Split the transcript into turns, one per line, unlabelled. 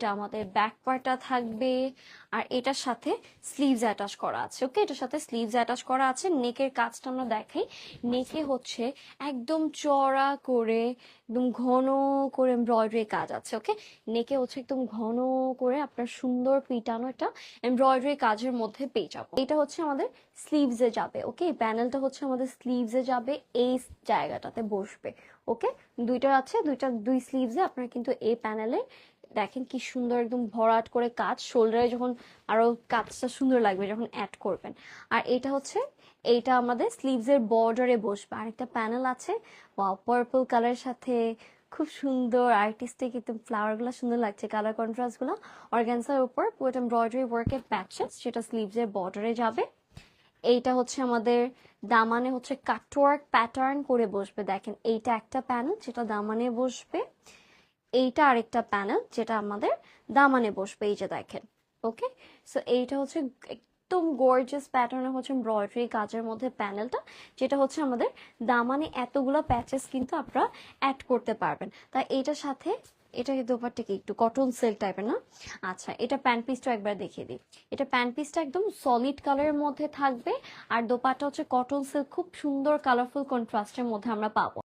এটা আমাদের ব্যাক পার্টটা থাকবে, আর এটার সাথে স্লিভস অ্যাটাচ করা আছে। ওকে, এটার সাথে স্লিভস অ্যাটাচ করা আছে। নেকের কাজটা আমরা দেখাই। নেকে হচ্ছে একদম চড়া করে, একদম ঘন করে এমব্রয়ডারি কাজ আছে। ওকে, নেকে হচ্ছে একদম ঘন করে আপনার সুন্দর পিটানো একটা এমব্রয়ডারি কাজের মধ্যে পেয়ে যাবো। এটা হচ্ছে আমাদের স্লিভসে যাবে। ওকে, প্যানেলটা হচ্ছে আমাদের স্লিভসে যাবে, এই জায়গাটাতে বসবে। ওকে, দুইটা আছে, দুই স্লিভসে আপনার কিন্তু এই প্যানেলে দেখেন কি সুন্দর একদম ভরাট করে কাজ, শোল্ডারে যখন আরো কাজটা সুন্দর লাগবে যখন অ্যাড করবেন। আর এটা হচ্ছে, এইটা আমাদের স্লিভসের বর্ডারে বসবে। আরেকটা প্যানেল আছে, ওয়াও, পার্পল কালারের সাথে খুব সুন্দর আর্টিস্টিক একদম ফ্লাওয়ার গুলো সুন্দর লাগছে, কালার কন্ট্রাস্ট গুলো। অর্গানজার উপর পুরো এমব্রয়ডারি ওয়ার্কের প্যাচেস, যেটা স্লিভসের বর্ডারে যাবে। এইটা হচ্ছে আমাদের দামানে হচ্ছে কাটওয়ার্ক প্যাটার্ন করে বসবে। দেখেন এইটা একটা প্যানেল যেটা দামানে বসবে, এইটা আরেকটা প্যানেল যেটা আমাদের দামানে বসবে, এই যে দেখেন। ওকে, সো এইটা হচ্ছে একদম গর্জিয়াস প্যাটার্নে হচ্ছে এমব্রয়ডারি কাজের মধ্যে প্যানেলটা, যেটা হচ্ছে আমাদের দামানে এতগুলো প্যাচেস কিন্তু আপনারা অ্যাড করতে পারবেন। তাই এইটার সাথে এটা দোপাট্টা কি একটু কটন সিল্ক টাইপের না? আচ্ছা, এটা প্যান্ট পিসটা একবার দেখিয়ে দিই। এটা প্যান্ট পিসটা একদম সলিড কালারের মধ্যে থাকবে, আর দোপাট্টা হচ্ছে কটন সিল্ক, খুব সুন্দর কালারফুল কন্ট্রাস্টের মধ্যে আমরা পাবো।